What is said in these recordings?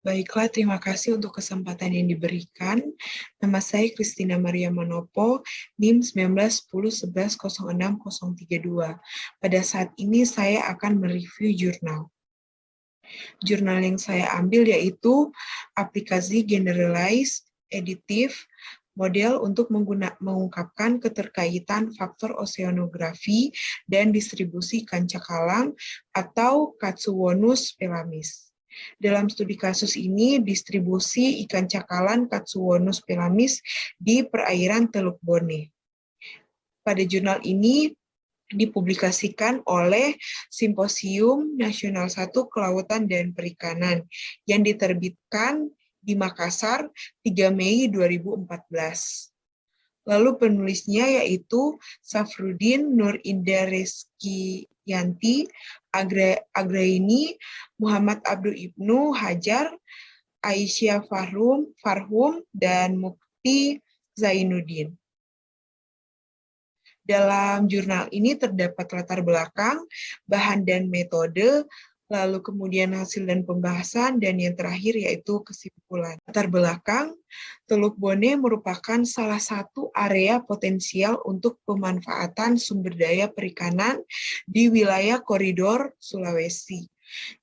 Baiklah, terima kasih untuk kesempatan yang diberikan. Nama saya Christina Maria Manopo, NIM 1910110632. Pada saat ini saya akan mereview jurnal. Jurnal yang saya ambil yaitu aplikasi Generalized Additive Model untuk mengungkapkan keterkaitan faktor oceanografi dan distribusi ikan cakalang atau Katsuwonus pelamis. Dalam studi kasus ini, distribusi ikan cakalang Katsuwonus pelamis di perairan Teluk Bone. Pada jurnal ini dipublikasikan oleh Simposium Nasional 1 Kelautan dan Perikanan yang diterbitkan di Makassar 3 Mei 2014. Lalu penulisnya yaitu Safrudin Nur Indah Reskiyanti, Agraini, Muhammad Abdul Ibnu Hajar, Aisyah Farhum, dan Mukti Zainuddin. Dalam jurnal ini terdapat latar belakang, bahan dan metode, lalu kemudian hasil dan pembahasan, dan yang terakhir yaitu kesimpulan. Latar belakang, Teluk Bone merupakan salah satu area potensial untuk pemanfaatan sumber daya perikanan di wilayah koridor Sulawesi.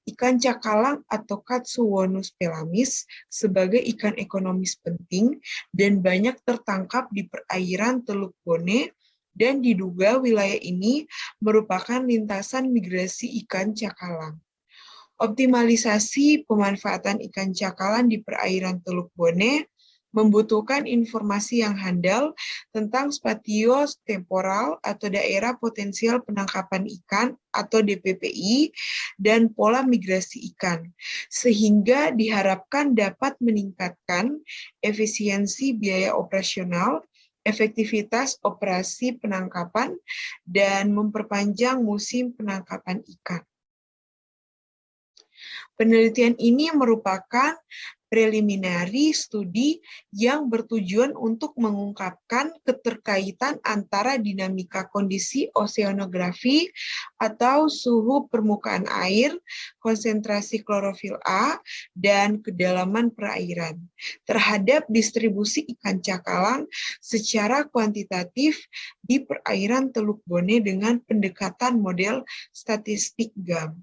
Ikan cakalang atau Katsuwonus pelamis sebagai ikan ekonomis penting dan banyak tertangkap di perairan Teluk Bone, dan diduga wilayah ini merupakan lintasan migrasi ikan cakalang. Optimalisasi pemanfaatan ikan cakalang di perairan Teluk Bone membutuhkan informasi yang handal tentang spatio-temporal atau daerah potensial penangkapan ikan atau DPPI dan pola migrasi ikan, sehingga diharapkan dapat meningkatkan efisiensi biaya operasional, efektivitas operasi penangkapan, dan memperpanjang musim penangkapan ikan. Penelitian ini merupakan preliminary studi yang bertujuan untuk mengungkapkan keterkaitan antara dinamika kondisi oceanografi atau suhu permukaan air, konsentrasi klorofil A, dan kedalaman perairan terhadap distribusi ikan cakalang secara kuantitatif di perairan Teluk Bone dengan pendekatan model statistik GAM.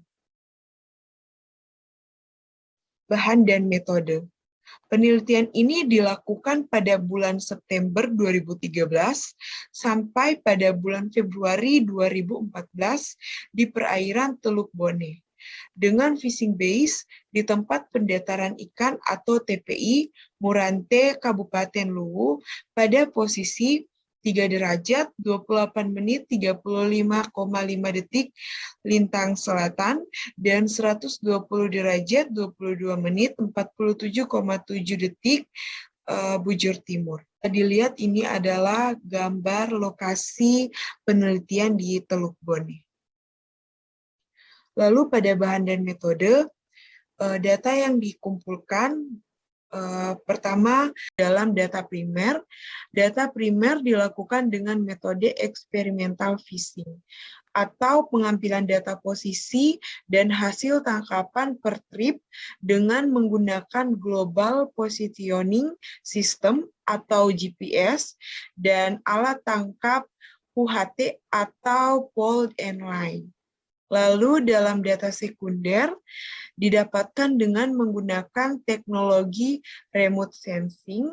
Bahan dan metode. Penelitian ini dilakukan pada bulan September 2013 sampai pada bulan Februari 2014 di perairan Teluk Bone, dengan fishing base di tempat pendataran ikan atau TPI Murante, Kabupaten Luwu pada posisi 3 derajat 28 menit 35,5 detik lintang selatan dan 120 derajat 22 menit 47,7 detik bujur timur. Dilihat ini adalah gambar lokasi penelitian di Teluk Bone. Lalu pada bahan dan metode, data yang dikumpulkan pertama dalam data primer. Data primer dilakukan dengan metode eksperimental fishing atau pengambilan data posisi dan hasil tangkapan per trip dengan menggunakan Global Positioning System atau GPS dan alat tangkap UHT atau Point and Line. Lalu dalam data sekunder didapatkan dengan menggunakan teknologi remote sensing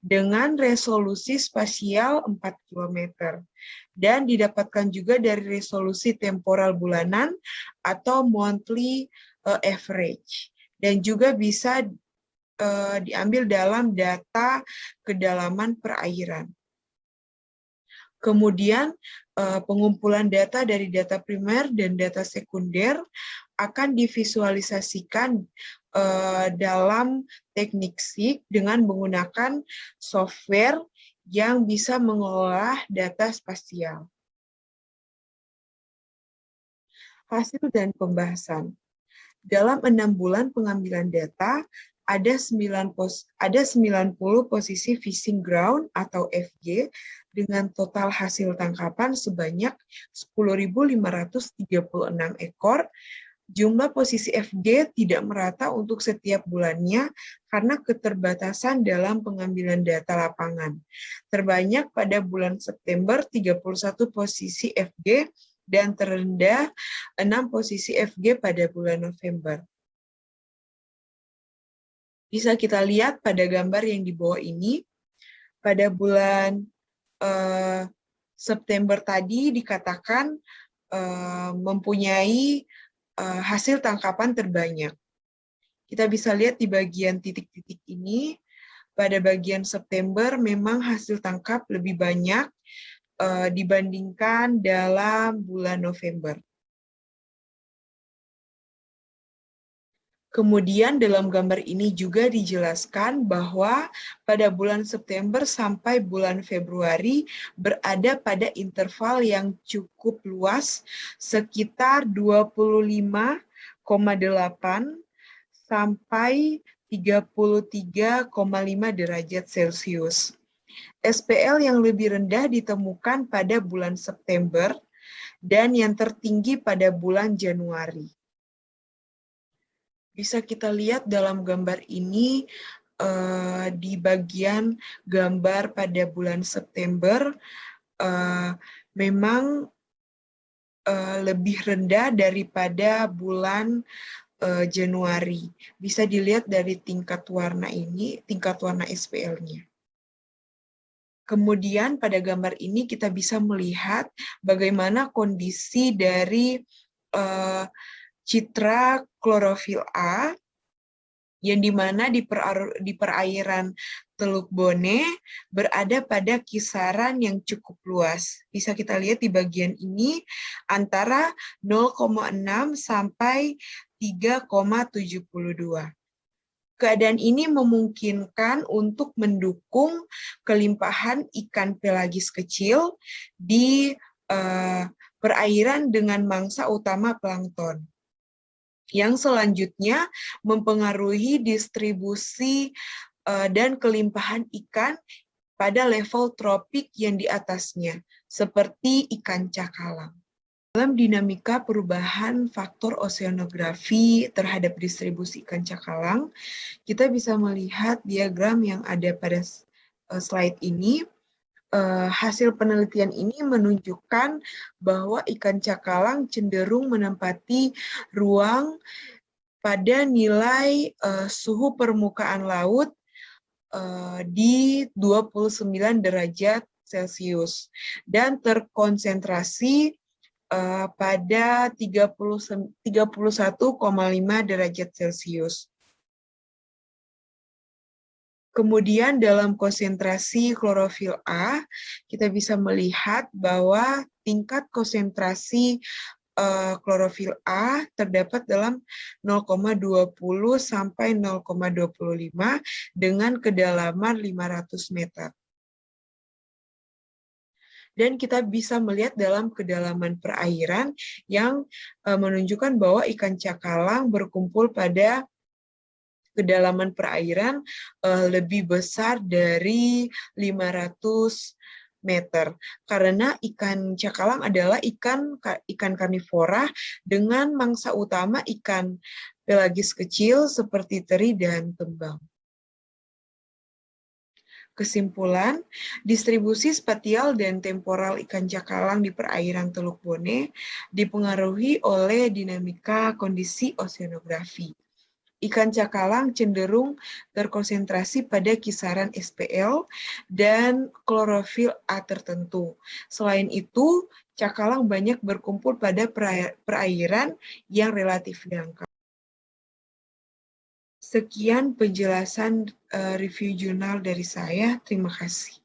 dengan resolusi spasial 4 km dan didapatkan juga dari resolusi temporal bulanan atau monthly average, dan juga bisa diambil dalam data kedalaman perairan. Kemudian pengumpulan data dari data primer dan data sekunder akan divisualisasikan dalam teknik SIG dengan menggunakan software yang bisa mengolah data spasial. Hasil dan pembahasan. Dalam 6 bulan pengambilan data, ada 90 posisi fishing ground atau FG dengan total hasil tangkapan sebanyak 10.536 ekor Jumlah posisi FG tidak merata untuk setiap bulannya karena keterbatasan dalam pengambilan data lapangan. Terbanyak pada bulan September 31 posisi FG dan terendah 6 posisi FG pada bulan November. Bisa kita lihat pada gambar yang di bawah ini, pada bulan September tadi dikatakan mempunyai hasil tangkapan terbanyak. Kita bisa lihat di bagian titik-titik ini, pada bagian September memang hasil tangkap lebih banyak dibandingkan dalam bulan November. Kemudian dalam gambar ini juga dijelaskan bahwa pada bulan September sampai bulan Februari berada pada interval yang cukup luas, sekitar 25,8 sampai 33,5 derajat Celcius. SPL yang lebih rendah ditemukan pada bulan September dan yang tertinggi pada bulan Januari. Bisa kita lihat dalam gambar ini di bagian gambar pada bulan September memang lebih rendah daripada bulan Januari. Bisa dilihat dari tingkat warna ini, tingkat warna SPL-nya. Kemudian pada gambar ini kita bisa melihat bagaimana kondisi dari citra klorofil A yang dimana di perairan Teluk Bone berada pada kisaran yang cukup luas. Bisa kita lihat di bagian ini antara 0,6 sampai 3,72. Keadaan ini memungkinkan untuk mendukung kelimpahan ikan pelagis kecil di perairan dengan mangsa utama plankton, yang selanjutnya mempengaruhi distribusi dan kelimpahan ikan pada level tropik yang di atasnya, seperti ikan cakalang. Dalam dinamika perubahan faktor oseanografi terhadap distribusi ikan cakalang, kita bisa melihat diagram yang ada pada slide ini. Hasil penelitian ini menunjukkan bahwa ikan cakalang cenderung menempati ruang pada nilai suhu permukaan laut di 29 derajat Celcius dan terkonsentrasi pada 31,5 derajat Celcius. Kemudian dalam konsentrasi klorofil A, kita bisa melihat bahwa tingkat konsentrasi klorofil A terdapat dalam 0,20 sampai 0,25 dengan kedalaman 500 meter. Dan kita bisa melihat dalam kedalaman perairan yang menunjukkan bahwa ikan cakalang berkumpul pada kedalaman perairan lebih besar dari 500 meter. Karena ikan cakalang adalah ikan karnivora dengan mangsa utama ikan pelagis kecil seperti teri dan tembang. Kesimpulan, distribusi spatial dan temporal ikan cakalang di perairan Teluk Bone dipengaruhi oleh dinamika kondisi oseanografi. Ikan cakalang cenderung terkonsentrasi pada kisaran SPL dan klorofil A tertentu. Selain itu, cakalang banyak berkumpul pada perairan yang relatif dangkal. Sekian penjelasan review jurnal dari saya. Terima kasih.